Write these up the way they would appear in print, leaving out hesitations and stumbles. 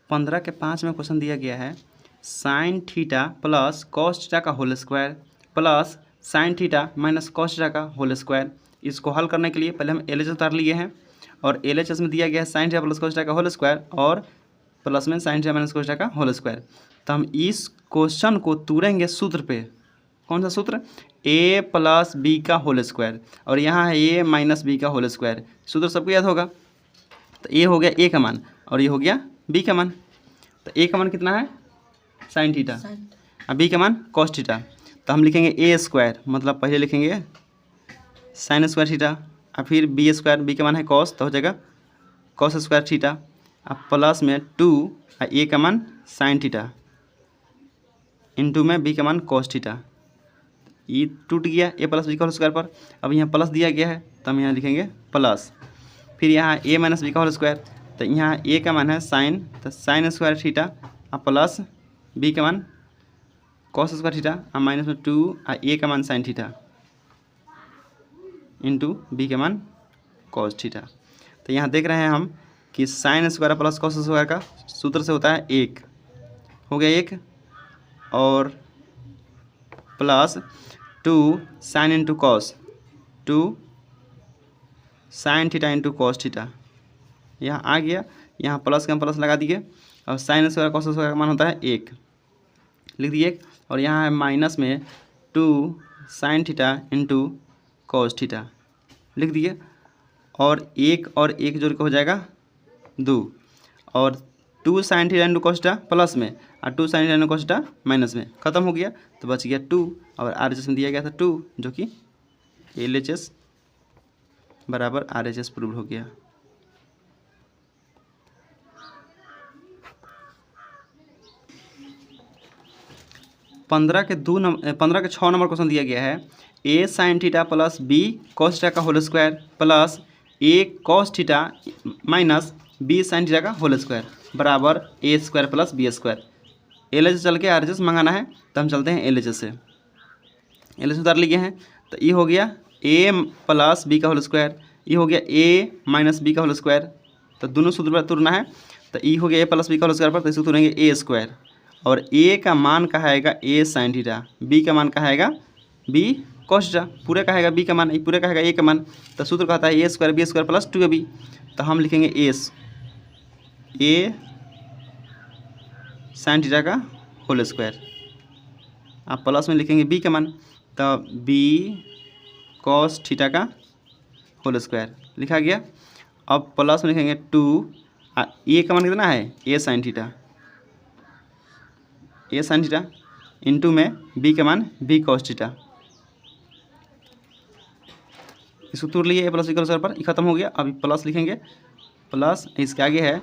15 के 5 में क्वेश्चन दिया गया है sine theta plus cos theta का whole square plus sine theta minus cos theta का होल स्क्वायर। इसको हल करने के लिए पहले हम एल एच उतार लिए हैं और एल एच एस में दिया गया है sine theta plus cos theta का होल स्क्वायर और प्लस में sign theta minus cos theta का होल स्क्वायर। तो हम इस क्वेश्चन को तुरेंगे सूत्र पे। कौन सा सूत्र? a प्लस बी का होल स्क्वायर और यहाँ है a माइनस बी का होल स्क्वायर। सूत्र सबको याद होगा। तो a हो गया a का मान और ये हो गया b का मान। तो a का मान कितना है? साइन थीटा और b का मान कॉस थीटा। तो हम लिखेंगे a स्क्वायर, मतलब पहले लिखेंगे साइन स्क्वायर थीटा और फिर b स्क्वायर, b का मान है कॉस तो हो जाएगा कॉस स्क्वायर थीटा और प्लस में 2 और a का मान साइन थीटा इंटू में b का मान कॉस थीटा। ये टूट गया a प्लस बी का होल स्क्वायर पर। अब यहाँ प्लस दिया गया है तो हम यहाँ लिखेंगे प्लस, फिर यहाँ a माइनस बी का होल स्क्वायर। तो यहाँ a का मान है साइन, तो साइन स्क्वायर थीटा और प्लस b का मान कॉस स्क्वायर थीटा और माइनस में 2 और a का मान साइन थीटा इंटू b का मान कॉस थीटा। तो यहाँ देख रहे हैं हम कि sine square plus cos square का सूत्र से होता है 1, हो गया 1 और plus 2 sine into cos, 2 sine theta into cos theta. यहाँ आ गया, यहाँ प्लस का प्लस लगा दिए और साइन स्क्वायर कॉस स्क्वायर का मान होता है 1, लिख दिए 1 और यहाँ है माइनस में 2 sine theta into cos theta लिख दिए और 1 जोड़ के हो जाएगा 2 और 2 sine theta into cos theta plus में और 2 sine theta into cos theta minus में, खत्म हो गया तो बच गया 2 और आर एच एस में दिया गया था 2 जो कि एल एच एस बराबर आर एच एस प्रूव हो गया। पंद्रह के 6 नंबर क्वेश्चन दिया गया है a sine theta plus b cos theta का whole square plus a cos theta minus b sine theta का होल स्क्वायर बराबर a square plus b square. L H चल के आर एच एस मंगाना है तो हम चलते हैं एल एच एस से। एल एच एस उतार लिए हैं तो ये हो गया a प्लस b का होल स्क्वायर, ये हो गया a माइनस b का होल स्क्वायर। तो दोनों सूत्र पर तुरना है तो ये हो गया a प्लस b का होल स्क्वायर पर, तो इसको तुरेंगे a स्क्वायर और a का मान कहा आएगा a साइन थीटा, b का मान कहा आएगा b कॉस थीटा, पूरे का आएगा b का मान, पूरे का आएगा a का मान। तो सूत्र कहता है a square b square plus 2ab। तो हम लिखेंगे a साइन थीटा का होल स्क्वायर, आप प्लस में लिखेंगे b का मान तो b कॉस थीटा का होल स्क्वायर लिखा गया। अब प्लस में लिखेंगे 2 a का मान कितना है a sine theta, a sine theta into में b का मान b कॉस थीटा। इसको तोड़ लिए a प्लस b का होल स्क्वायर पर, ये खत्म हो गया। अभी प्लस लिखेंगे, प्लस इसके आगे है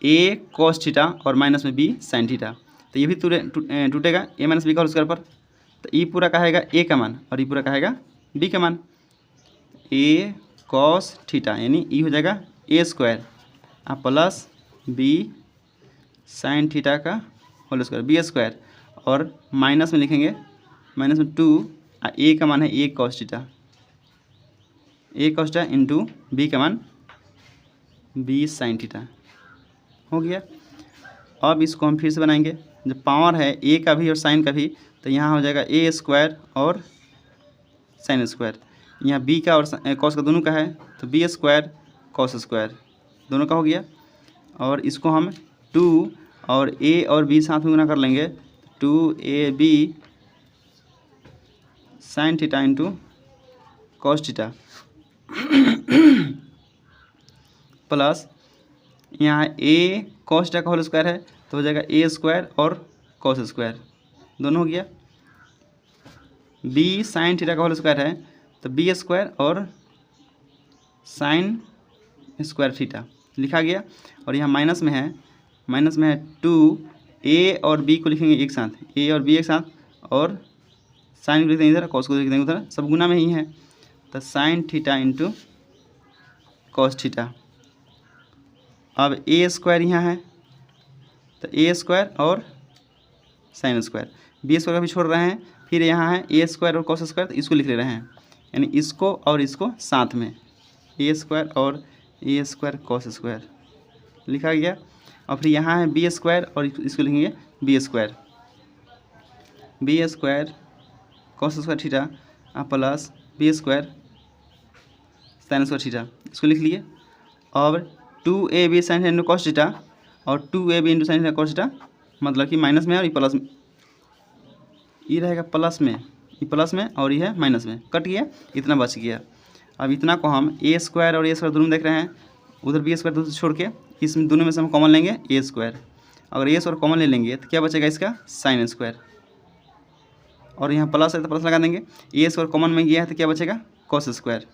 a कॉस थीटा और माइनस में b साइन थीटा। तो ये भी टूटेगा a माइनस b का होल स्क्वायर पर। तो ये पूरा कहेगा a का मान और ये पूरा कहेगा b का मान, a कॉस थीटा यानी ये हो जाएगा a स्क्वायर और प्लस b साइन थीटा का होल स्क्वायर b स्क्वायर और माइनस में लिखेंगे माइनस में 2 और a का मान है a cos theta, a cos theta into b का मान b साइन थीटा हो गया। अब इसको हम फिर से बनाएंगे, जब पावर है a का भी और साइन का भी तो यहाँ हो जाएगा a स्क्वायर और साइन स्क्वायर, यहाँ b का और कॉस का दोनों का है तो b स्क्वायर कॉस स्क्वायर दोनों का हो गया। और इसको हम 2 और a और b साथ में गुना कर लेंगे, 2ab sine theta into cos theta plus यहाँ a कॉस थीटा का होल स्क्वायर है तो हो जाएगा a स्क्वायर और कॉस स्क्वायर दोनों हो गया। b साइन थीटा का होल स्क्वायर है तो b स्क्वायर और साइन स्क्वायर थीटा लिखा गया। और यहाँ माइनस में है 2 a और b को लिखेंगे एक साथ, a और b एक साथ और साइन को लिख देंगे इधर, कॉस को लिख देंगे उधर, सब गुना में ही है तो sine theta into cos theta. अब a स्क्वायर यहाँ है तो a स्क्वायर और साइन स्क्वायर, b स्क्वायर का भी छोड़ रहे हैं, फिर यहाँ है a स्क्वायर और कॉस स्क्वायर तो इसको लिख ले रहे हैं, यानी इसको और इसको साथ में a स्क्वायर और a स्क्वायर कॉस स्क्वायर लिखा गया। और फिर यहाँ है बी स्क्वायर और इसको लिखेंगे B square cos square theta plus B square sine square theta, इसको लिख लिए। अब 2ab sine into cos theta और 2ab into sine theta cos theta, मतलब कि माइनस में और ये प्लस में, ये रहेगा प्लस में, ये प्लस में और ये है माइनस में, कट गया, इतना बच गया। अब इतना को हम ए स्क्वायर और ए स्क्वायर दोनों देख रहे हैं, उधर बी स्क्वायर दोनों छोड़ के इसमें दोनों में से हम कॉमन लेंगे ए स्क्वायर। अगर ए स्क्वायर कॉमन ले लेंगे तो क्या बचेगा इसका साइन स्क्वायर, और यहाँ प्लस है तो प्लस लगा देंगे। ए स्क्वायर कॉमन में गया है तो क्या बचेगा कॉस स्क्वायर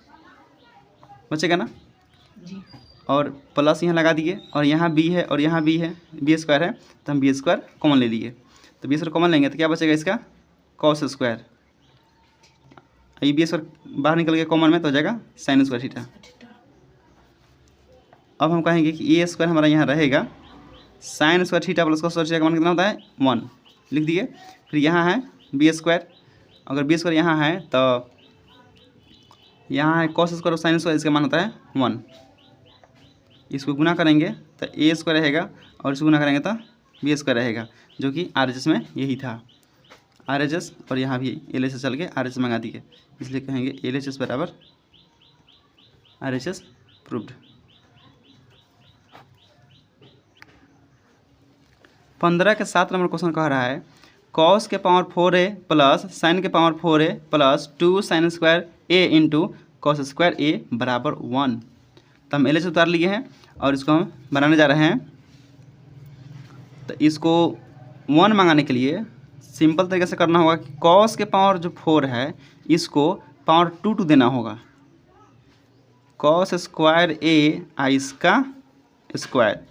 बचेगा ना जी। और प्लस यहाँ लगा दिए और यहाँ बी है और यहाँ बी है, बी स्क्वायर है तो हम बी स्क्वायर कॉमन ले लिए, तो बी स्क्वायर कॉमन लेंगे तो क्या बचेगा इसका कॉस स्क्वायर। ये बी स्क्वायर बाहर निकल गया कॉमन में तो हो जाएगा साइन स्क्वायर थीटा। अब हम कहेंगे कि ए स्क्वायर हमारा यहाँ रहेगा sign square theta plus cos square theta का मान कितना होता है 1, लिख दिए। फिर यहाँ है बी स्क्वायर, अगर बी स्क्वायर यहाँ है तो यहाँ है कॉस स्क्वायर और साइन स्क्वायर, इसका मान होता है 1। इसको गुना करेंगे तो ए स्क्वायर रहेगा और इसको गुना करेंगे तो बी स्क्वायर रहेगा, जो कि RHS में यही था RHS, और यहाँ भी LHS चल के RHS मंगा दिए, इसलिए कहेंगे LHS बराबर RHS प्रूव्ड। 15 के 7 नंबर क्वेश्चन कह रहा है कॉस के पावर 4a प्लस साइन के power 4a plus 2 sine square a into cos square a बराबर 1। तो हम LHS उतार लिए हैं और इसको हम बनाने जा रहे हैं। तो इसको 1 मंगाने के लिए सिंपल तरीके से करना होगा कि कॉस के पावर जो 4 है इसको पावर 2 देना होगा, कॉस स्क्वायर a इसका स्क्वायर,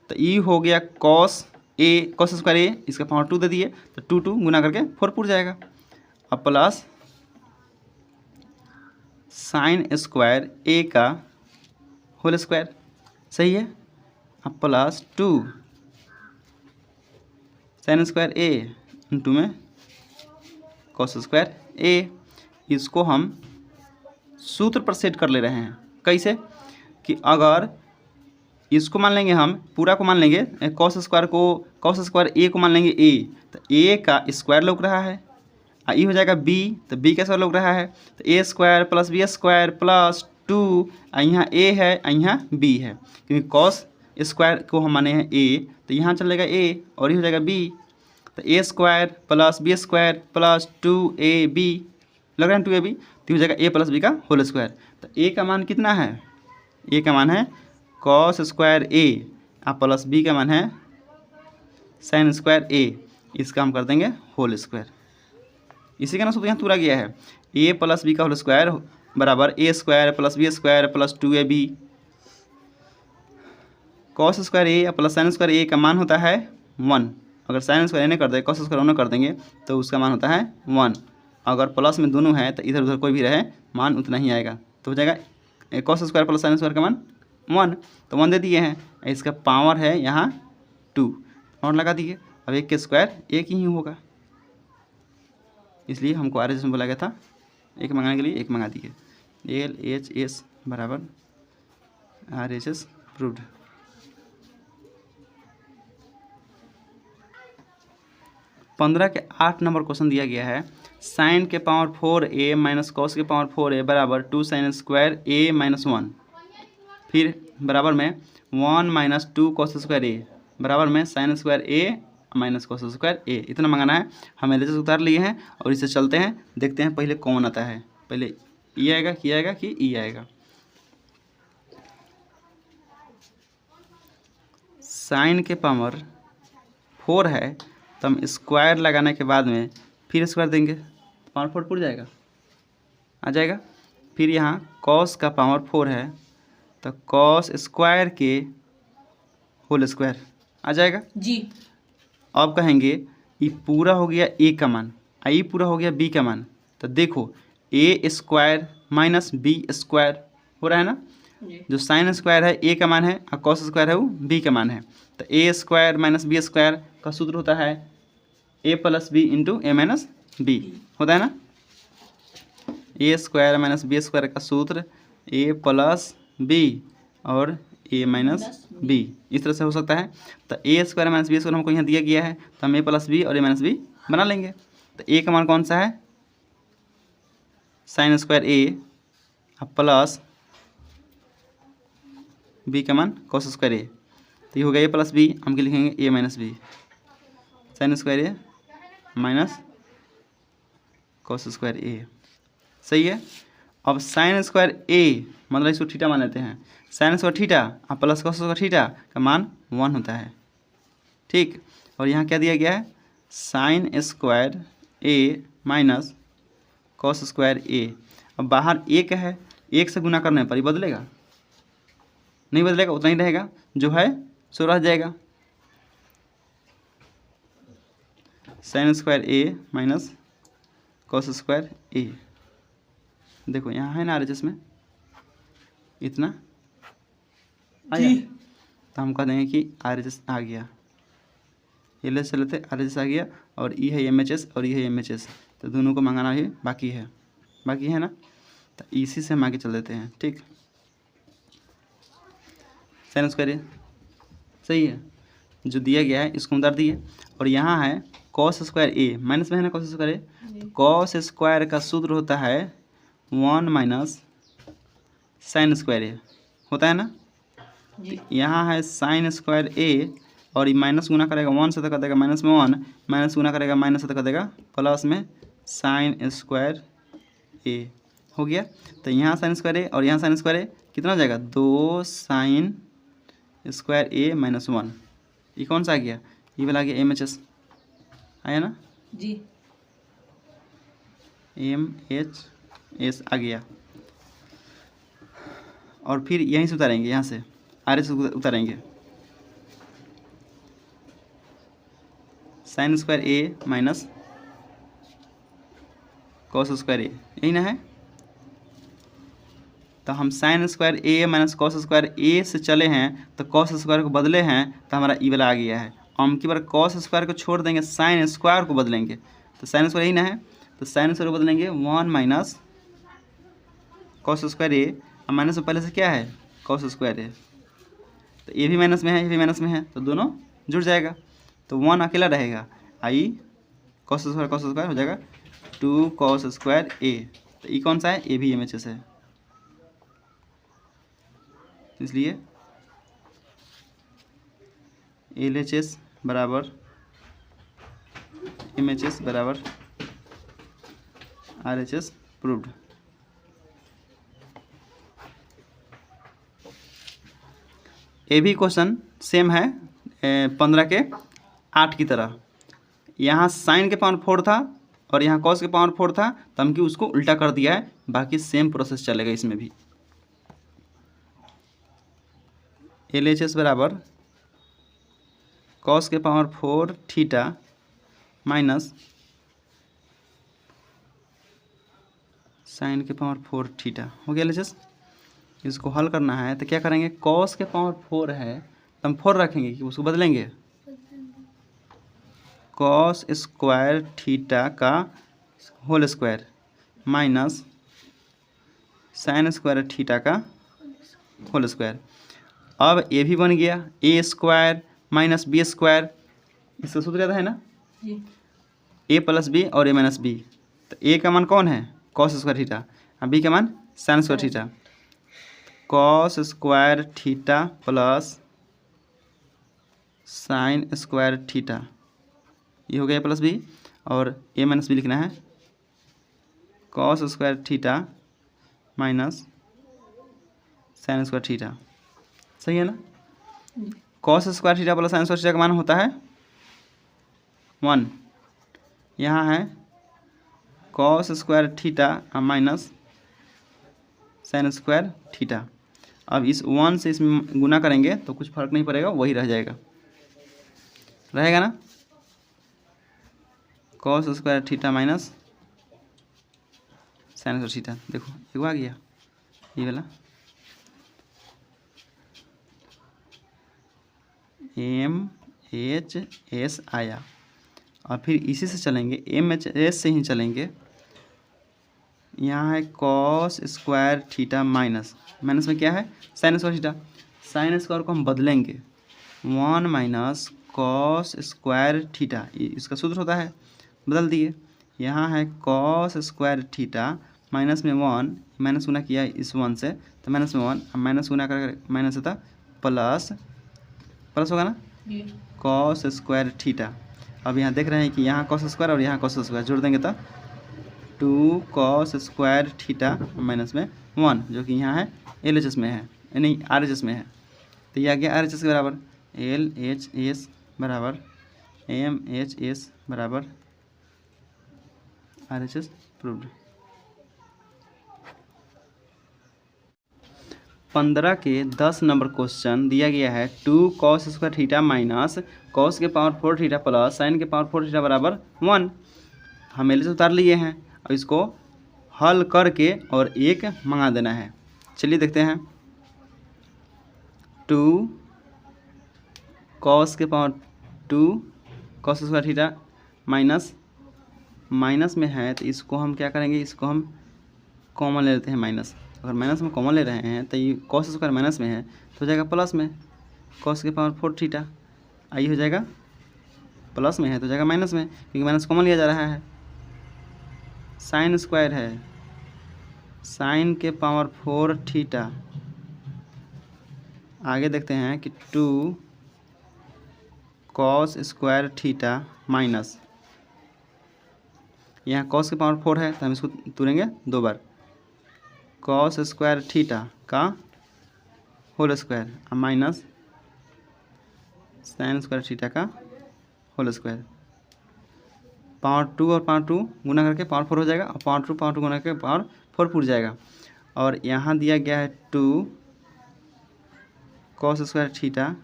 तो ये हो गया कॉस स्क्वायर ए, इसका पावर 2 दे दिए तो 2 गुना करके 4 पुर जाएगा। अब प्लस साइन स्क्वायर ए का होल स्क्वायर, सही है। अब प्लस 2 साइन स्क्वायर ए इंटू में कॉस स्क्वायर ए, इसको हम सूत्र पर सेट कर ले रहे हैं। कैसे कि अगर इसको मान लेंगे, हम पूरा को मान लेंगे, कॉस स्क्वायर ए को मान लेंगे ए, तो ए का स्क्वायर लग रहा है, ये हो जाएगा बी, तो बी का स्क्वायर लग रहा है, तो A square plus B square plus 2, यहाँ ए है यहाँ बी है, क्योंकि कॉस स्क्वायर को हम माने हैं ए, तो यहाँ चलेगा ए और ये हो जाएगा बी, तो A square plus B square plus 2ab लग रहा है 2ab, तो हो जाएगा ए प्लस बी का होल स्क्वायर। तो ए का मान कितना है, ए का मान है cos square A plus B का मान है साइन स्क्वायर ए, इसका हम कर देंगे होल स्क्वायर। इसी का ना सूत्र यहाँ तुरा गया है, ए प्लस बी का होल स्क्वायर बराबर A square plus B square plus 2ab, cos square A plus sine square A का मान होता है 1। अगर साइन स्क्वायर ए ने कर दे कॉस स्क्वायर ओने कर देंगे तो उसका मान होता है 1। अगर प्लस में दोनों है तो इधर उधर कोई भी रहे मान उतना ही आएगा, तो हो जाएगा cos square plus sine square का मान 1, तो 1 दे दिए हैं, इसका पावर है यहाँ 2 और लगा दिए। अब एक के स्क्वायर एक ही होगा, इसलिए हमको RHS में बोला गया था एक मंगाने के लिए एक मंगा दिए। LHS बराबर RHS प्रूव्ड। 15 के 8 नंबर क्वेश्चन दिया गया है साइन के पावर 4a माइनस कॉस के पावर 4a बराबर 2 साइन स्क्वायर a माइनस 1, फिर बराबर में 1 माइनस 2 कॉस स्क्वायर ए बराबर में साइन स्क्वायर ए माइनस कॉस स्क्वायर ए, इतना मंगाना है। हम LHS उतार लिए हैं और इसे चलते हैं, देखते हैं पहले कौन आता है, पहले ई आएगा कि ई आएगा। साइन के पावर 4 है तो हम स्क्वायर लगाने के बाद में फिर स्क्वायर देंगे, पावर 4 पुर जाएगा, आ जाएगा। फिर यहाँ कॉस का पावर 4 है तो कॉस स्क्वायर के होल स्क्वायर आ जाएगा जी। अब कहेंगे ये पूरा हो गया ए का मान, ये पूरा हो गया बी का मान, तो देखो ए स्क्वायर माइनस बी स्क्वायर हो रहा है ना, जो साइन स्क्वायर है ए का मान है और कॉस स्क्वायर है वो बी का मान है, तो A square minus B square का सूत्र होता है A plus B into A minus B, होता है ना। ए स्क्वायर माइनस बी स्क्वायर का सूत्र ए प्लस बी और ए माइनस बी, इस तरह से हो सकता है। तो A square minus B square हमको यहाँ दिया गया है, तो हम ए प्लस बी और ए माइनस बी बना लेंगे। तो ए का मान कौन सा है, sine square A plus B का मान कॉस स्क्वायर ए। तो ये हो गया ए प्लस बी, हम क्या लिखेंगे A minus B, sign square A minus cos square ए। सही है। अब साइन स्क्वायर ए मतलब इसको थीटा मान लेते हैं, साइन स्क्वायर थीटा और प्लस कॉस स्क्वायर थीटा का मान 1 होता है। ठीक, और यहाँ क्या दिया गया है, साइन स्क्वायर ए माइनस कॉस स्क्वायर ए। अब बाहर एक है, एक से गुना करने पर ये बदलेगा नहीं, बदलेगा, उतना ही रहेगा, जो है सो रह जाएगा। साइन स्क्वायर ए माइनस कॉस स्क्वायर ए, देखो यहाँ है ना RHS में इतना आया, तो हम कह देंगे कि RHS आ गया, ये ले चले थे RHS आ गया, और ये है MHS और ये है MHS, तो दोनों को मंगाना भी बाकी है ना, तो इसी से हम आगे चल देते हैं। ठीक, साइन स्क्वायर ए सही है, जो दिया गया है इसको उतार दिए, और यहाँ है कॉस स्क्वायर ए, माइनस में है ना कॉस स्क्वायर ए, तो कॉस स्क्वायर का सूत्र होता है 1 माइनस साइन स्क्वायर ए, होता है ना। यहाँ है साइन स्क्वायर ए, और ये माइनस गुना करेगा 1 से तो कर देगा माइनस में 1, माइनस गुना करेगा माइनस से तो कर देगा प्लस में साइन स्क्वायर ए, हो गया। तो यहाँ साइन स्क्वायर ए और यहाँ साइन स्क्वायर ए कितना हो जाएगा, 2 साइन स्क्वायर ए माइनस 1, ये कौन सा आ गया, ये वाला आ गया MHS, आया ना जी, MHS आ गया। और फिर यहीं से उतारेंगे, यहाँ से RHS उतारेंगे, साइन स्क्वायर ए माइनस कॉस स्क्वायर ए, यही ना है। तो हम साइन स्क्वायर ए माइनस कॉस स्क्वायर ए से चले हैं, तो कॉस स्क्वायर को बदले हैं, तो हमारा ई वाला आ गया है। हम की बार कॉस स्क्वायर को छोड़ देंगे, साइन स्क्वायर को बदलेंगे, तो साइन स्क्वायर यही ना है, तो साइन स्क्वायर को बदलेंगे 1 माइनस कॉस स्क्वायर ए, और माइनस में पहले से क्या है कॉस स्क्वायर ए, तो ये भी माइनस में है, ये भी माइनस में है, तो दोनों जुड़ जाएगा, तो 1 अकेला रहेगा, आई कॉस स्क्वायर हो जाएगा 2 कॉस स्क्वायर ए। तो ये कौन सा है, ए भी MHS है, इसलिए LHS बराबर MHS बराबर RHS प्रूव्ड। ये भी क्वेश्चन सेम है 15 के 8 की तरह, यहाँ साइन के पावर 4 था और यहाँ कॉस के पावर 4 था, तो हम कि उसको उल्टा कर दिया है, बाकी सेम प्रोसेस चलेगा इसमें भी। LHS बराबर कॉस के पावर 4 थीटा माइनस साइन के पावर 4 थीटा, हो गया LHS। इसको हल करना है तो क्या करेंगे, कॉस के पावर 4 है तो हम 4 रखेंगे कि उसको बदलेंगे, कॉस स्क्वायर थीटा का whole square minus sine square theta का होल स्क्वायर। अब ये भी बन गया A square minus B square, इसका सूत्र याद है ना, ए प्लस बी और ए माइनस बी। तो ए का मान कौन है कॉस स्क्वायर थीटा, और बी का मान sign square theta, cos square theta plus sine square theta, ये हो गया प्लस बी, और ए माइनस बी लिखना है cos square theta minus sine square theta. सही है ना, cos square theta plus sine square theta का मान होता है 1, यहाँ है cos square theta minus sine square theta. अब इस 1 से इसमें गुना करेंगे तो कुछ फर्क नहीं पड़ेगा, वही रह जाएगा, रहेगा ना, cos square theta minus sine square theta. देखो एक आ गया ये वाला MHS आया, और फिर इसी से चलेंगे MHS से ही चलेंगे, यहाँ है कॉस स्क्वायर थीटा माइनस में क्या है sine square theta, sine square को हम बदलेंगे 1 माइनस कॉस स्क्वायर थीटा, इसका सूत्र होता है, बदल दिए। यहाँ है कॉस स्क्वायर थीटा माइनस में 1, माइनस गुना किया इस 1 से तो माइनस में 1, माइनस गुना कर माइनस होता प्लस, प्लस होगा ना, कॉस स्क्वायर थीटा। अब यहाँ देख रहे हैं कि यहाँ कॉस स्क्वायर और यहाँ कॉस स्क्वायर जोड़ देंगे तो 2 कॉस स्क्वायर थीटा माइनस में 1, जो कि यहाँ है LHS में है, नहीं RHS में है। तो ये आ गया RHS के बराबर LHS बराबर MHS बराबर RHS प्रूव्ड। 15 के 10 नंबर क्वेश्चन दिया गया है 2 cos square theta minus cos के पावर 4 थीटा प्लस साइन के पावर 4 थीटा बराबर 1। हम LHS उतार लिए हैं, अब इसको हल करके और एक मंगा देना है। चलिए देखते हैं। 2 कॉस के power 2 cos square theta minus, minus में है तो इसको हम क्या करेंगे, इसको हम कॉमन ले लेते हैं माइनस। अगर माइनस में कॉमन ले रहे हैं तो ये कॉस स्क्वायर माइनस में है तो हो जाएगा प्लस में कॉस के पावर 4 थीटा, आई हो जाएगा प्लस में है तो हो जाएगा माइनस में, क्योंकि माइनस कॉमन लिया जा रहा है। साइन स्क्वायर है साइन के पावर 4 थीटा। आगे देखते हैं कि 2 कॉस स्क्वायर थीटा माइनस, यहाँ कॉस के पावर 4 है तो हम इसको तोड़ेंगे 2 बार, कॉस स्क्वायर थीटा का whole square minus sine square theta का होल स्क्वायर। पावर 2 और पावर 2 गुना करके पावर 4 हो जाएगा और पावर 2 गुना करके पावर 4 पूर जाएगा। और यहाँ दिया गया है 2 कॉस स्क्वायर थीटा।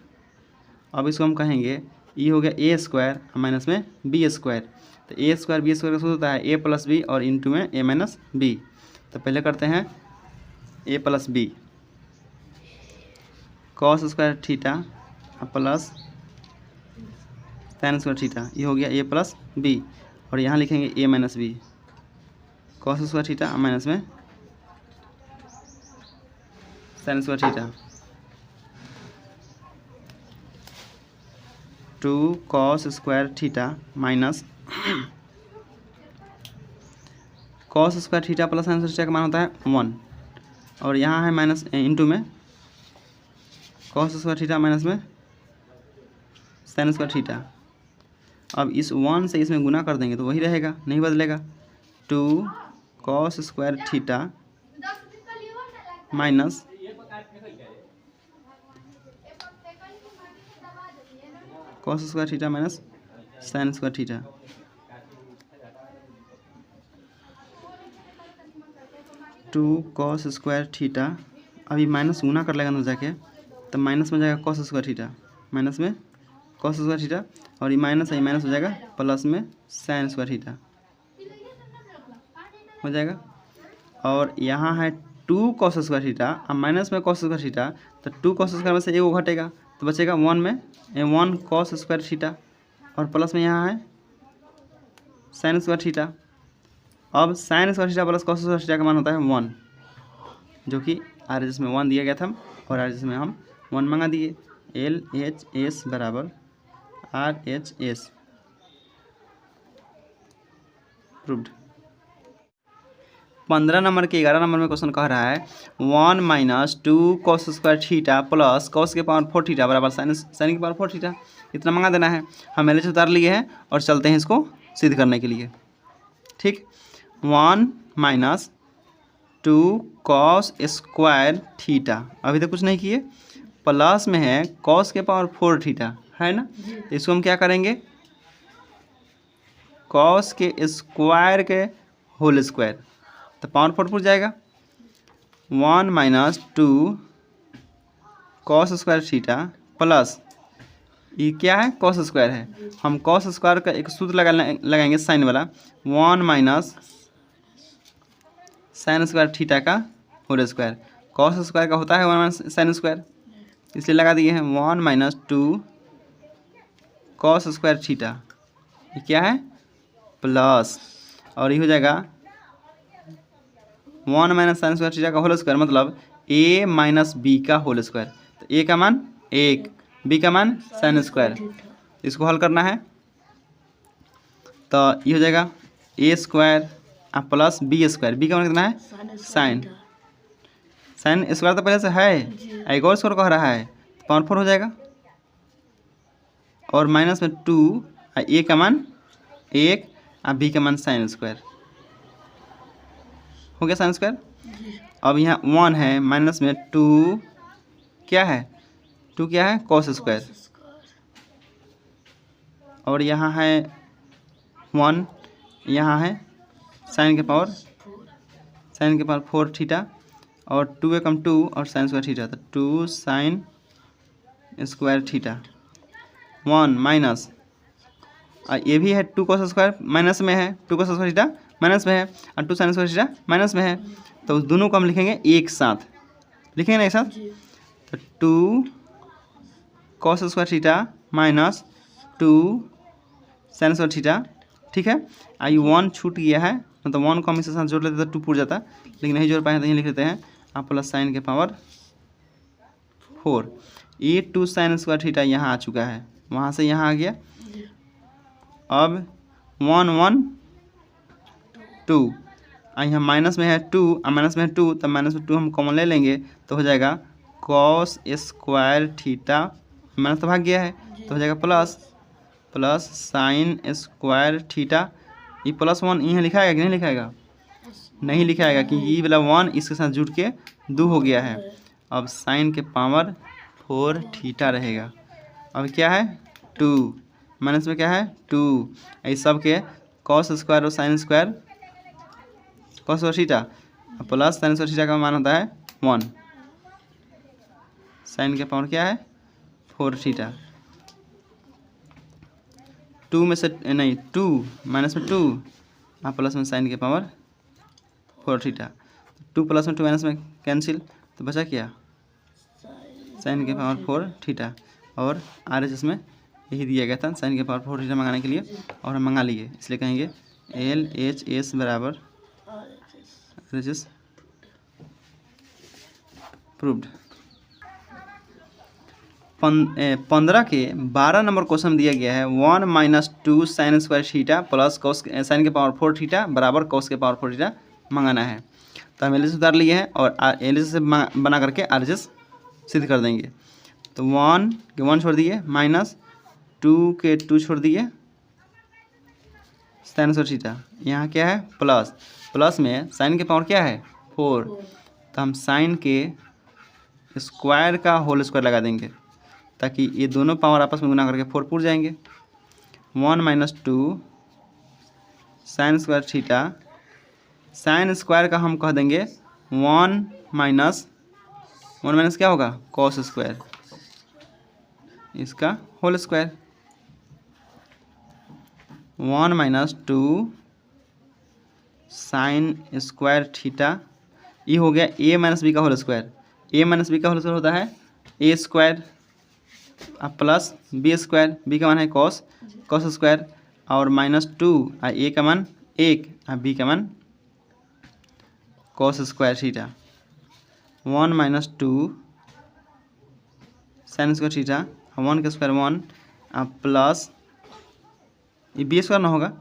अब इसको हम कहेंगे ये हो गया ए स्क्वायर माइनस में बी स्क्वायर। तो ए स्क्वायर बी स्क्वायर का सूत्र होता है ए प्लस बी और इंटू में ए माइनस बी। तो पहले करते हैं A plus B, cos square theta plus sine square theta, ये हो गया ए प्लस बी। और यहाँ लिखेंगे A minus B, cos square theta minus में sine square theta. 2 cos square theta minus cos square theta plus sine square theta का मान होता है 1, और यहाँ है माइनस इंटू में कॉस स्क्वायर थीटा माइनस में साइन स्क्वायर थीटा। अब इस 1 से इसमें गुना कर देंगे तो वही रहेगा, नहीं बदलेगा। 2 cos square theta minus cos square theta minus sine square theta. Two cos square theta, अभी माइनस गुना कर लेगा ना जाके, तो माइनस में जाएगा कॉस स्क्वायर थीटा, माइनस में कॉस स्क्वायर थीटा, और ये माइनस है, माइनस हो जाएगा प्लस में साइन स्क्वायर थीटा हो जाएगा। और यहाँ है 2 कॉस स्क्वायर थीटा, अब माइनस में कॉस स्क्वायर थीटा, तो 2 कॉस स्क्वायर में से एक घटेगा तो बचेगा 1 में 1 कॉस स्क्वायर थीटा, और प्लस में यहाँ है साइन स्क्वायर थीटा। अब sign square theta plus cos square theta का मान होता है 1, जो कि RHS में 1 दिया गया था और RHS में हम 1 मंगा दिए। LHS बराबर RHS प्रूव्ड। 15 नंबर के 11 नंबर में क्वेश्चन कह रहा है 1 minus 2 cos square theta plus cos के पावर 4 थीटा बराबर साइन के पावर 4 थीटा, इतना मंगा देना है। हम LHS उतार लिए हैं और चलते हैं इसको सिद्ध करने के लिए। ठीक, 1 माइनस 2 कॉस स्क्वायर थीटा, अभी तक कुछ नहीं किए, प्लस में है कॉस के पावर 4 थीटा, है ना। तो इसको हम क्या करेंगे, कॉस के स्क्वायर के होल स्क्वायर, तो पावर 4 पूर जाएगा। 1 minus 2 cos square theta plus, ये क्या है, कॉस स्क्वायर है, हम कॉस स्क्वायर का एक सूत्र लगाएंगे साइन वाला, 1 माइनस साइन स्क्वायर थीटा का होल स्क्वायर। कॉस स्क्वायर का होता है 1 माइनस साइन स्क्वायर, इसलिए लगा दिए हैं 1 माइनस 2 कॉस स्क्वायर थीटा, ये क्या है, प्लस, और ये हो जाएगा 1 माइनस साइन स्क्वायर थीटा का होल स्क्वायर, मतलब a माइनस बी का होल स्क्वायर। तो तो ए का मान 1, बी का मान साइन स्क्वायर। इसको हल करना है तो ये हो जाएगा A square plus B square. B का मान कितना है साइन स्क्वायर तो पहले से है, एक और स्क्वायर कह रहा है तो पावर 4 हो जाएगा और माइनस में 2 ए का मान 1 और बी का मान साइन स्क्वायर हो गया साइन स्क्वायर। अब यहाँ 1 है माइनस में 2 क्या है 2 क्या है कॉस स्क्वायर और यहाँ है 1 यहाँ है साइन के पावर 4 थीटा और 2 एकम 2 और साइन स्क्वायर थीटा तो 2 साइन स्क्वायर थीटा 1 माइनस ये भी है 2 कॉस स्क्वायर माइनस में है 2 कॉस स्क्वायर थीटा माइनस में है और 2 साइन स्क्वायर थीटा माइनस में है तो उस दोनों को हम लिखेंगे एक साथ, लिखेंगे ना एक साथ तो 2 cos square theta minus 2 sine square theta. ठीक है, आई 1 छूट गया है मतलब 1 को हम इसके साथ जोड़ लेते तो 2 पूर जाता, लेकिन नहीं जोड़ पाए तो यहीं लिख लेते हैं आप प्लस साइन के पावर 4। ये 2 साइन स्क्वायर थीटा यहाँ आ चुका है, वहाँ से यहाँ आ गया। अब 1 1 2 यहाँ माइनस में है 2 और माइनस में है 2 तब माइनस में 2 हम कॉमन ले लेंगे तो हो जाएगा कॉस स्क्वायर थीटा माइनस तो भाग गया है तो हो जाएगा प्लस साइन स्क्वायर थीटा। ये +1 यहाँ लिखाएगा कि नहीं लिखाएगा, नहीं लिखाएगा क्योंकि ये वाला 1 इसके साथ जुड़ के 2 हो गया है। अब साइन के पावर 4 थीटा रहेगा। अब क्या है 2 माइनस में क्या है 2 इस सब के कॉस स्क्वायर और साइन स्क्वायर कॉस और theta plus sine square theta का मान होता है 1, साइन के पावर क्या है 4 थीटा। 2 में से नहीं 2 माइनस में 2 और प्लस में साइन के पावर 4 थीटा 2 प्लस में 2 माइनस में कैंसिल तो बचा क्या साइन के पावर 4 थीटा और RHS में यही दिया गया था साइन के पावर 4 थीटा मंगाने के लिए और हम मंगा लिए, इसलिए कहेंगे LHS बराबर RHS प्रूव्ड। 15 के 12 नंबर क्वेश्चन दिया गया है 1 minus 2 sine square theta plus cos sine के पावर 4 थीटा बराबर कॉस के पावर 4 थीटा मंगाना है। तो हम एलएचएस उतार लिए हैं और एलएचएस से बना करके आरएचएस सिद्ध कर देंगे। तो 1 के 1 छोड़ दिए माइनस 2 के 2 छोड़ दिए साइन स्क्वायर थीटा, यहाँ क्या है प्लस में साइन के पावर क्या है 4 तो हम साइन के स्क्वायर का होल स्क्वायर लगा देंगे ताकि ये दोनों पावर आपस में गुना करके 4 पूर जाएंगे। 1 minus 2 sine square theta, sine square का हम कह देंगे 1 माइनस क्या होगा कॉस स्क्वायर, इसका whole square. 1 minus 2 sine square theta, ये हो गया a माइनस बी का whole square. a minus B का होल स्क्वायर होता है a square plus B square, B का मान है कॉस स्क्वायर और माइनस 2 और a का मान 1 और b का मान cos square theta. 1 minus 2 sine square theta 1 का स्क्वायर 1 प्लस ये बी स्क्वायर ना होगा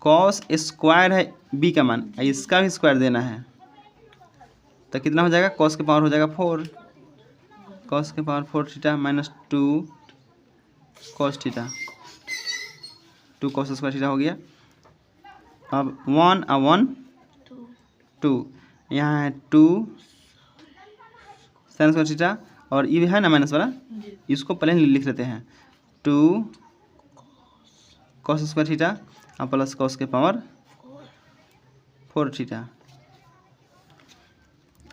कॉस स्क्वायर है b का मान, इसका भी स्क्वायर देना है तो कितना हो जाएगा कॉस के पावर हो जाएगा 4, कॉस के power 4 theta minus 2 cos theta, 2 cos square theta हो गया। अब 1 और 1 2 यहाँ है 2 साइन स्क्वायर थीटा और ये है ना माइनस वाला, इसको पहले लिख लेते हैं 2 कॉस स्क्वायर थीटा और प्लस कॉस के पावर 4 थीटा।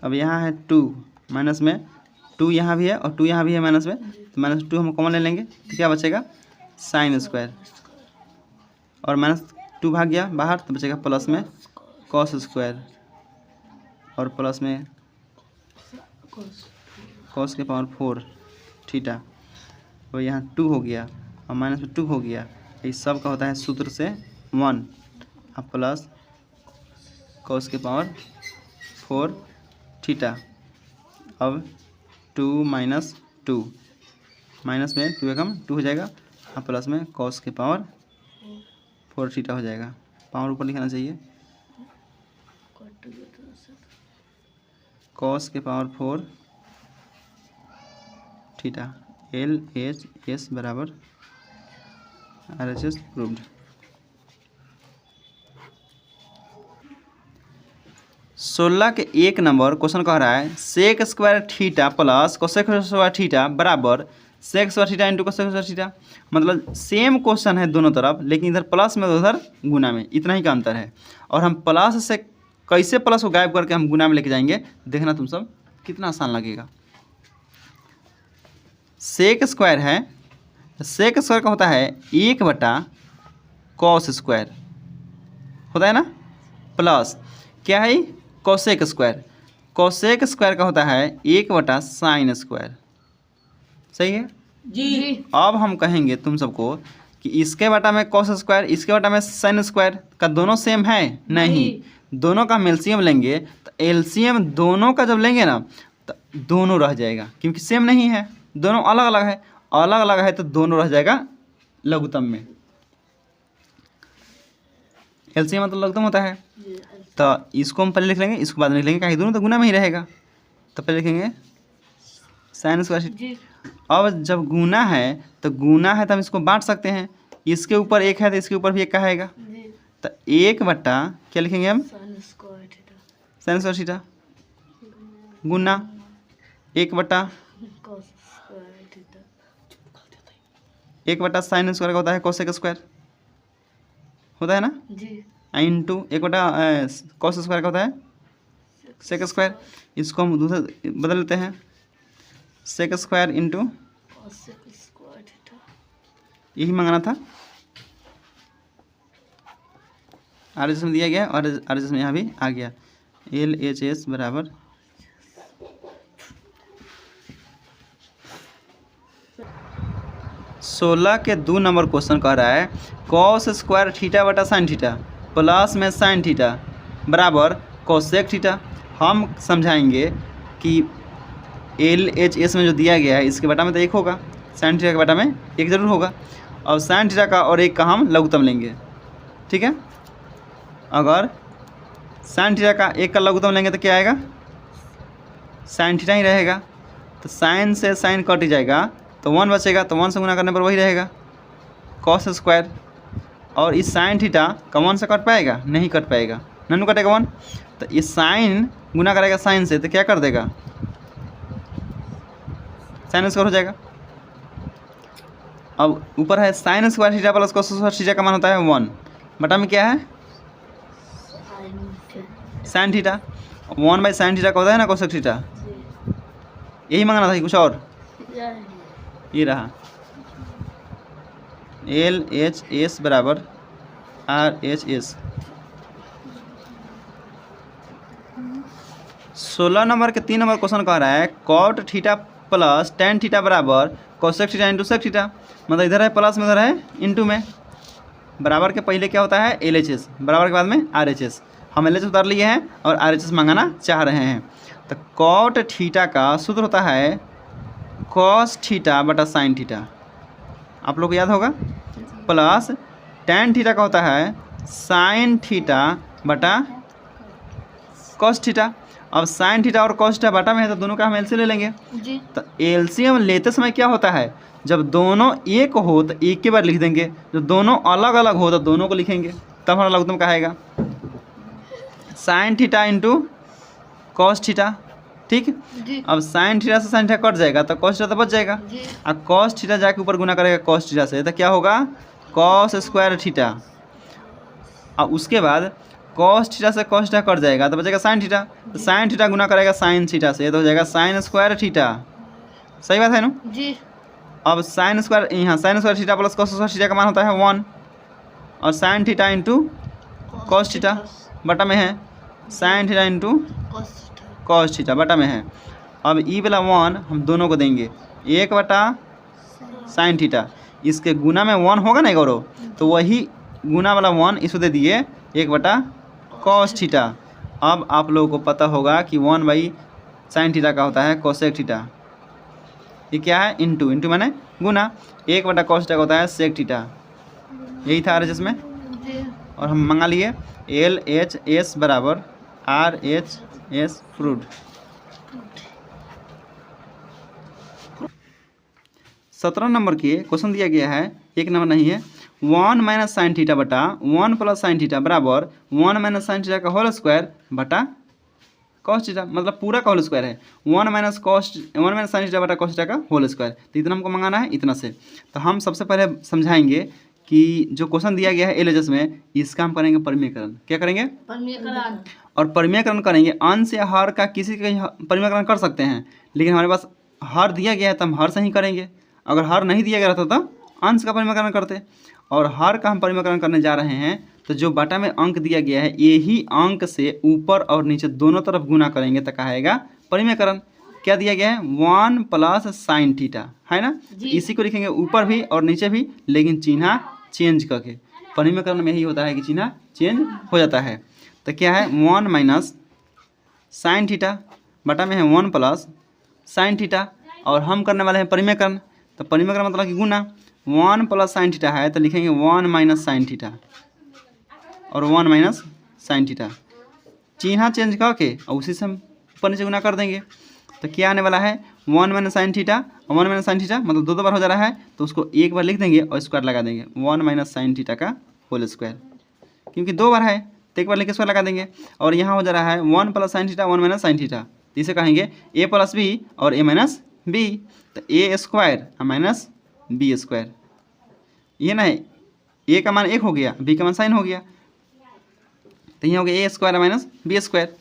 अब यहाँ है 2 माइनस में 2 यहाँ भी है और 2 यहाँ भी है माइनस में, तो माइनस 2 हम कॉमन ले लेंगे तो क्या बचेगा साइन स्क्वायर और माइनस 2 भाग गया बाहर तो बचेगा प्लस में कॉस स्क्वायर और प्लस में कॉस के पावर 4 थीटा। तो यहाँ 2 हो गया और माइनस में 2 हो गया, इस सब का होता है सूत्र से 1 प्लस कॉस के पावर 4 थीटा। अब 2 माइनस 2, माइनस में 2 एकम 2 हो जाएगा और प्लस में कॉस के पावर 4 थीटा हो जाएगा। पावर ऊपर लिखना चाहिए, कॉस के पावर 4 थीटा। LHS बराबर RHS प्रूव्ड। 16 के 1 नंबर क्वेश्चन कह रहा है sec square theta plus cosec square theta बराबर sec square theta into cosec square theta. मतलब सेम क्वेश्चन है दोनों तरफ, लेकिन इधर प्लस में उधर गुना में, इतना ही का अंतर है। और हम प्लस से कैसे प्लस को गायब करके हम गुना में लेके जाएंगे, देखना तुम सब कितना आसान लगेगा। सेक स्क्वायर है, सेक स्क्वायर का होता है 1/कॉस स्क्वायर होता है ना, प्लस क्या है कोसेक स्क्वायर, कोसेक स्क्वायर का होता है 1/साइन स्क्वायर। सही है जी। अब हम कहेंगे तुम सबको कि इसके बटा में कॉस स्क्वायर, इसके बटा में साइन स्क्वायर का दोनों सेम है नहीं, दोनों का हम एलसीएम लेंगे तो एलसीएम दोनों का जब लेंगे ना तो दोनों रह जाएगा, क्योंकि सेम नहीं है, दोनों अलग अलग है, अलग अलग है तो दोनों रह जाएगा लघुत्तम में। एलसीएम मतलब लघुत्तम होता है, तो इसको हम पहले लिख लेंगे, इसको बाद में लिख लेंगे, क्या दोनों तो गुना में ही रहेगा। तो पहले लिखेंगे साइन स्क्वायर। अब जब गुना है तो हम इसको बांट सकते हैं, इसके ऊपर एक है तो इसके ऊपर भी एक का आएगा, तो 1/ क्या लिखेंगे हम साइन स्क्वायर थीटा गुना 1/1/साइन स्क्वायर का होता है कोसेक स्क्वायर होता है ना जी, इंटू 1/कॉस स्क्वायर का होता है सेक स्क्वायर। इसको हम दूसरे बदल लेते हैं, सेक स्क्वायर इंटू यही मंगाना था, RHS में दिया गया और RHS में यहाँ भी आ गया। LHS बराबर 16 के 2 नंबर क्वेश्चन कह रहा है कॉस स्क्वायर थीटा बटा साइन थीटा प्लस में साइन थीटा बराबर कोसेक थीटा। हम समझाएंगे कि LHS में जो दिया गया है इसके बटा में तो 1 होगा, साइन थीटा के बटा में 1 जरूर होगा। अब साइन थीटा का और 1 का हम लघुत्तम लेंगे, ठीक है। अगर साइन थीटा का 1 का लघुत्तम लेंगे तो क्या आएगा, साइन थीटा ही रहेगा, तो साइन से साइन कट ही जाएगा तो 1 बचेगा, तो 1 से गुना करने पर वही रहेगा कॉस स्क्वायर। और इस साइन थीटा का 1 से कट पाएगा, नहीं कट पाएगा, नन्नू कटेगा 1, तो इस साइन गुना करेगा साइन से तो क्या कर देगा साइन स्क्वायर हो जाएगा। अब ऊपर है sine square theta plus cos square theta का मान होता है 1, बटा में क्या है साइन थीटा, 1/साइन थीटा का होता है ना कोसेक थीटा। यही मांगना था कुछ और, ये रहा LHS बराबर RHS। 16 नंबर के 3 नंबर क्वेश्चन कह रहा है cot theta plus tan theta बराबर cosec theta into sec theta. मतलब इधर है प्लस में, इधर है इंटू में। बराबर के पहले क्या होता है LHS, बराबर के बाद में RHS। हम LHS उतार लिए हैं और RHS मंगाना चाह रहे हैं। तो कॉट थीटा का सूत्र होता है कॉस थीटा बटा साइन थीटा, आप लोग को याद होगा, प्लस टेन थीटा का होता है साइन थीटा बटा कॉस थीटा। अब साइन थीटा और कॉस थीटा बटा में है तो दोनों का हम एलसीएम ले लेंगे जी। तो एलसीएम लेते समय क्या होता है, जब दोनों एक हो तो एक के बाद लिख देंगे, जब दोनों अलग अलग हो तो दोनों को लिखेंगे, तब हमारा लघुत्तम का आएगा sine theta into cos theta, ठीक। अब साइन थीटा से साइन थीटा कट जाएगा तो कॉस थीटा तो बच जाएगा, और कॉस थीटा जाके ऊपर गुना करेगा कॉस थीटा से तो क्या होगा कॉस स्क्वायर थीटा। और उसके बाद कॉस थीटा से कॉस थीटा कट जाएगा तो बचेगा साइन थीटा, तो साइन थीटा गुना करेगा साइन थीटा से तो हो जाएगा साइन स्क्वायर थीटा। सही बात है ना जी। अब साइन स्क्वायर, यहाँ sign square theta plus cos square theta का मान होता है 1, और sine theta into cos theta बटा में है sine theta into cos theta बटा में है। अब ई वाला 1 हम दोनों को देंगे 1 बटा साइन थीटा, इसके गुना में 1 होगा ना गौरव, तो वही गुना वाला 1 इसको दे दिए 1 बटा कॉस थीटा। अब आप लोगों को पता होगा कि 1/साइन थीटा का होता है कोसेक थीटा, ये क्या है इंटू, इंटू माने गुना, 1/cos थीटा होता है सेक थीटा, यही था RHS में। और हम मंगा लिए LHS बराबर RHS फ्रूट। 17 नंबर के क्वेश्चन दिया गया है, 1 नंबर नहीं है, 1 माइनस साइन थीटा बटा 1 प्लस साइन थीटा बराबर 1 माइनस साइन थीटा का होल स्क्वायर बटा कॉस थीटा, मतलब पूरा का होल स्क्वायर है 1 माइनस साइन थीटा बटा कॉस थीटा का होल स्क्वायर। तो इतना हमको मंगाना है इतना से। तो हम सबसे पहले समझाएंगे कि जो क्वेश्चन दिया गया है LHS में, इसका हम करेंगे परिमेयकरण। क्या करेंगे? परिमेयकरण। और परिमेयकरण करेंगे, अंश या हर का किसी का परिमेयकरण कर सकते हैं, लेकिन हमारे पास हर दिया गया है तो हम हर से ही करेंगे। अगर हर नहीं दिया गया रहता तो अंश का परिमेयकरण करते। और हर का हम परिमेयकरण करने जा रहे हैं, तो जो बटा में अंक दिया गया है यही अंक से ऊपर और नीचे दोनों तरफ गुना करेंगे तो कहेगा परिमेयकरण। क्या दिया गया है? 1 प्लस साइन थीटा, है ना? तो इसी को लिखेंगे ऊपर भी और नीचे भी, लेकिन चिन्ह चेंज करके। परिमेयकरण में यही होता है कि चिन्ह चेंज हो जाता है। तो क्या है? 1 माइनस साइन थीटा बटा में है 1 प्लस साइन थीटा, और हम करने वाले हैं परिमेयकरण। तो परिमेयकरण मतलब कि गुना, 1 प्लस साइन थीटा है तो लिखेंगे 1 माइनस साइन थीटा और 1 माइनस साइन थीटा, चिन्ह चेंज करके और उसी से हम ऊपर नीचे गुना कर देंगे। तो क्या आने वाला है? 1 माइनस साइन थीटा और 1 माइनस साइन थीटा मतलब दो बार हो जा रहा है, तो उसको एक बार लिख देंगे और स्क्वायर लगा देंगे 1 माइनस साइन थीटा का होल स्क्वायर, क्योंकि दो बार है तो एक बार लिख के स्क्वायर लगा देंगे। और यहाँ हो जा रहा है 1 plus sine theta 1 minus sine theta, तो इसे कहेंगे A प्लस बी और A माइनस बी। तो A square minus B square, ये ना है, A का मान 1 हो गया, B का मान साइन हो गया, तो यहाँ हो गया A square minus B square.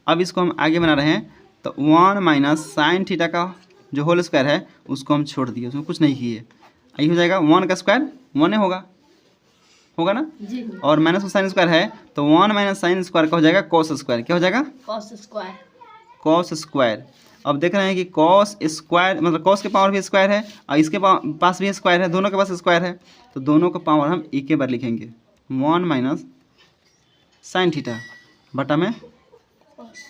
अब इसको हम आगे बना रहे हैं, तो 1 माइनस साइन थीटा का जो होल स्क्वायर है उसको हम छोड़ दिए, उसमें कुछ नहीं किए, यही हो जाएगा 1 का स्क्वायर 1 होगा ना जी। और माइनस का साइन स्क्वायर है तो 1 माइनस साइन स्क्वायर का हो जाएगा कॉस स्क्वायर। क्या हो जाएगा? Cos square. Cos square. अब देख रहे हैं कि कॉस स्क्वायर मतलब कॉस के पावर भी स्क्वायर है और इसके पास भी स्क्वायर है, दोनों के पास स्क्वायर है, तो दोनों का पावर हम एक के बार लिखेंगे 1 माइनस साइन थीटा बटा में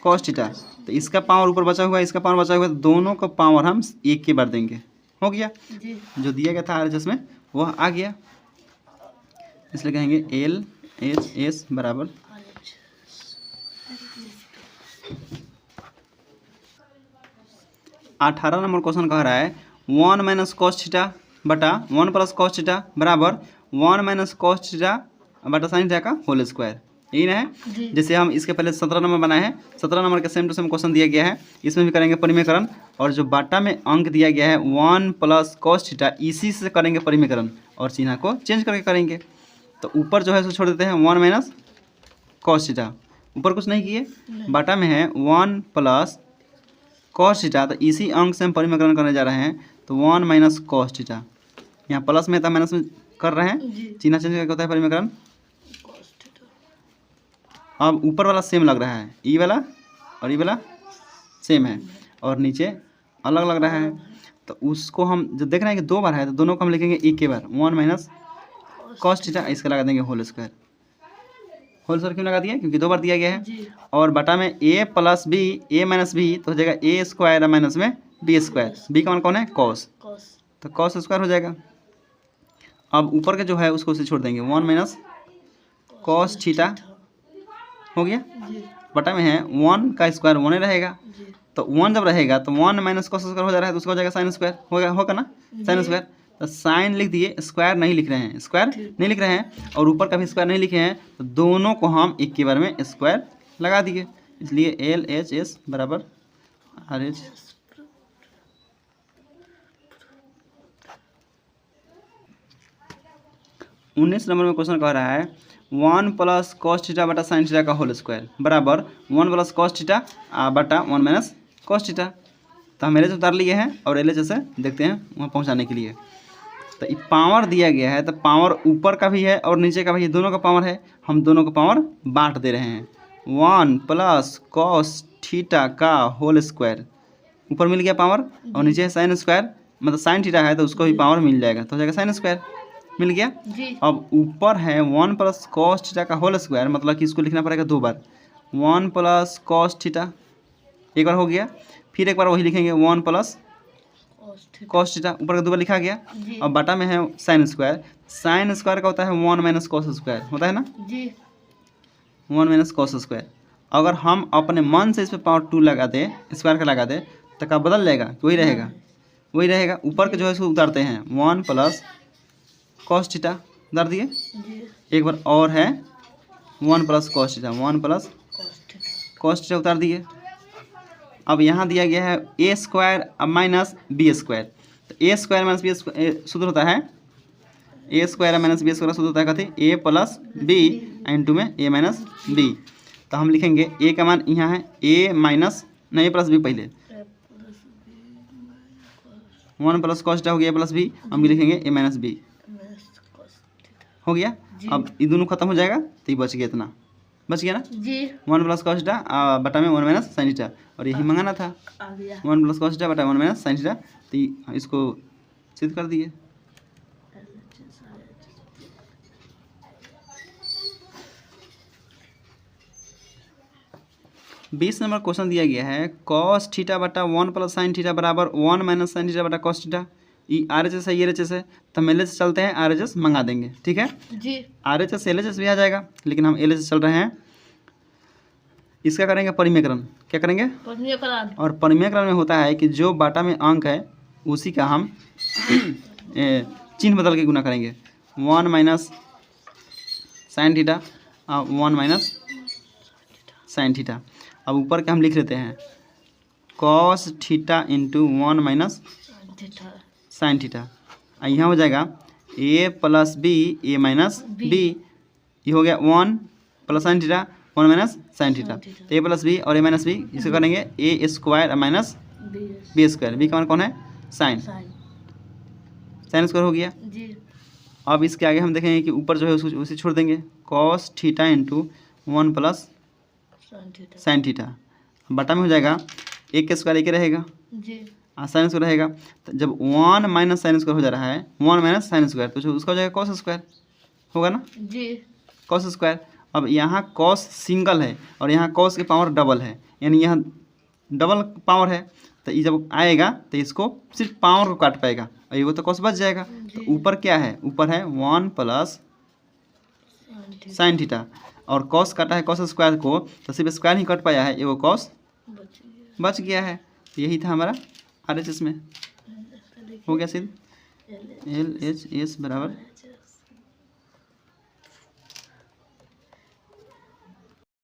कॉस थीटा। तो इसका पावर ऊपर बचा हुआ है, इसका पावर बचा हुआ है, तो दोनों का पावर हम एक के बार देंगे। हो गया जी। जो दिया गया था RHS में वह आ गया, इसलिए कहेंगे LHS बराबर 18 नंबर क्वेश्चन कह रहा है 1 माइनस कॉस थीटा बटा 1 प्लस कॉस थीटा बराबर 1 माइनस कॉस थीटा बटा साइन थीटा का होल स्क्वायर। यही ना है? जैसे हम इसके पहले 17 नंबर बनाए हैं, 17 नंबर के सेम टू सेम क्वेश्चन दिया गया है, इसमें भी करेंगे परिमेयकरण। और जो बाटा में अंक दिया गया है 1 प्लस कॉस थीटा, इसी से करेंगे परिमेयकरण और चिन्ह को चेंज करके करेंगे। तो ऊपर जो है उसको छोड़ देते हैं 1 माइनस कॉस थीटा, ऊपर कुछ नहीं किए, बाटा में है 1 प्लस कॉस थीटा, तो इसी अंक से हम परिमेयकरण करने जा रहे हैं, तो 1 माइनस कॉस थीटा, यहाँ प्लस में था माइनस में कर रहे हैं, चिन्ह चेंज करके होता है परिमेयकरण। अब ऊपर वाला सेम लग रहा है, ई वाला और ई वाला सेम है और नीचे अलग लग रहा है, तो उसको हम जब देख रहे हैं कि दो बार है तो दोनों को हम लिखेंगे एक के बार 1 माइनस कॉस थीटा, इसका लगा देंगे होल स्क्वायर। होल स्क्वायर क्यों लगा दिया? क्योंकि दो बार दिया गया है। और बटा में A plus B A minus B, तो हो जाएगा A स्क्वायर माइनस में B स्क्वायर, B का मान कौन है? कॉस, तो कॉस स्क्वायर हो जाएगा। अब ऊपर के जो है उसको उसे छोड़ देंगे 1 माइनस कॉस थीटा हो गया, बटा में है 1 का स्क्वायर 1 ही रहेगा, तो 1 जब रहेगा तो 1 माइनस कॉस स्क्वायर हो जा रहा है, तो उसका हो जाएगा साइन स्क्वायर, होगा ना साइन स्क्वायर। तो साइन लिख दिए, स्क्वायर नहीं लिख रहे हैं, स्क्वायर नहीं लिख रहे हैं और ऊपर का भी स्क्वायर नहीं लिखे हैं, तो दोनों को हम एक के बार में स्क्वायर लगा दिए, इसलिए LHS बराबर RH। उन्नीस नंबर में क्वेश्चन कह रहा है 1 प्लस कॉस थीटा बटा साइन थीटा का होल स्क्वायर बराबर 1 प्लस कॉस थीटा बटा 1 माइनस कॉस थीटा। तो हम LHS उतार लिए हैं और LHS से देखते हैं वहाँ पहुँचाने के लिए। तो ये पावर दिया गया है, तो पावर ऊपर का भी है और नीचे का भी है, दोनों का पावर है, हम दोनों का पावर बांट दे रहे हैं। 1 प्लस कॉस थीटा का होल स्क्वायर, ऊपर मिल गया पावर और नीचे है साइन स्क्वायर, मतलब साइन थीटा है तो उसको भी पावर मिल जाएगा, तो हो जाएगा साइन स्क्वायर, मिल गया। अब ऊपर है 1 प्लस कॉस थीटा का होल स्क्वायर, मतलब कि इसको लिखना पड़ेगा दो बार, 1 प्लस कॉस थीटा एक बार हो गया, फिर एक बार वही लिखेंगे 1 प्लस कॉस थीटा ऊपर का 2 बार लिखा गया जी और बटा में है साइन स्क्वायर। साइन स्क्वायर का होता है 1 माइनस कॉस स्क्वायर, होता है ना, जी 1 माइनस कॉस स्क्वायर। अगर हम अपने मन से इस पर पावर 2 लगा दे, स्क्वायर का लगा दे, तो क्या बदल जाएगा? वही रहेगा, वही रहेगा। ऊपर के जो है इसको उतारते हैं 1 प्लस कॉस थीटा उतार दिए। जी एक बार और है 1 plus cos theta, 1 plus cos theta cos theta उतार दिए। अब यहाँ दिया गया है ए स्क्वायर माइनस बी स्क्वायर। तो ए स्क्वायर माइनस बी सूत्र होता है, ए स्क्वायर माइनस बी स्क्वायर सूत्र होता है कथी? ए प्लस बी इंटू में ए माइनस बी। तो हम लिखेंगे ए का मान यहाँ है ए माइनस नहीं प्लस बी, पहले 1 प्लस कॉस थीटा हो गया प्लस बी, हम भी लिखेंगे ए माइनस बी हो गया। अब ये दोनों खत्म हो जाएगा तो ये बच गया, इतना बच गया ना, जी 1 प्लस कॉस थीटा बटा में 1 माइनस साइन थीटा, और यही मंगाना था आ गया 1 प्लस कॉस थीटा बटा 1 माइनस साइन थीटा। तो इसको सिद्ध कर दिए। बीस नंबर क्वेश्चन दिया गया है कॉस थीटा बटा 1 प्लस साइन थीटा बराबर 1 माइनस साइन थीटा बटा कॉस थीटा। ये RHS है, ये RHS है, तो हम LHS चलते हैं, RHS मंगा देंगे, ठीक है। जी RHS LHS भी आ जाएगा, लेकिन हम LHS चल रहे हैं। इसका करेंगे परिमेयकरण, क्या करेंगे? परिमेयकरण। और परिमेयकरण में होता है कि जो बाटा में अंक है उसी का हम चिन्ह बदल के गुना करेंगे। 1 minus sine theta 1 minus sine theta. अब ऊपर का हम लिख लेते हैं cos theta into 1 minus theta sine theta. यहाँ हो जाएगा A plus B A minus B, ये हो गया 1 plus sine theta 1 minus sine theta. तो ए प्लस बी और ए माइनस बी इसको करेंगे A square minus B square. B का मान कौन है? साइन, साइन स्क्वायर हो गया। जी अब इसके आगे हम देखेंगे कि ऊपर जो है उसको उसे छोड़ देंगे, cos theta into 1 plus sine theta बटा में हो जाएगा एक के स्क्वायर एक रहेगा, जी साइन स्क्वायर रहेगा। तो जब 1 माइनस साइन स्क्वायर हो जा रहा है 1 माइनस साइन स्क्वायर, तो उसका हो जाएगा कॉस स्क्वायर, होगा ना, जी कॉस स्क्वायर। अब यहाँ कॉस सिंगल है और यहाँ कॉस की पावर डबल है, यानी यहाँ डबल पावर है, तो ये जब आएगा तो इसको सिर्फ पावर को काट पाएगा और ये तो कॉस बच जाएगा। तो ऊपर क्या है? ऊपर है 1 प्लस साइन थीटा और कॉस काटा है कॉस स्क्वायर को, तो सिर्फ स्क्वायर ही कट पाया है, एगो कॉस बच गया है। तो यही था हमारा RHS में, हो गया सिर्फ LHS बराबर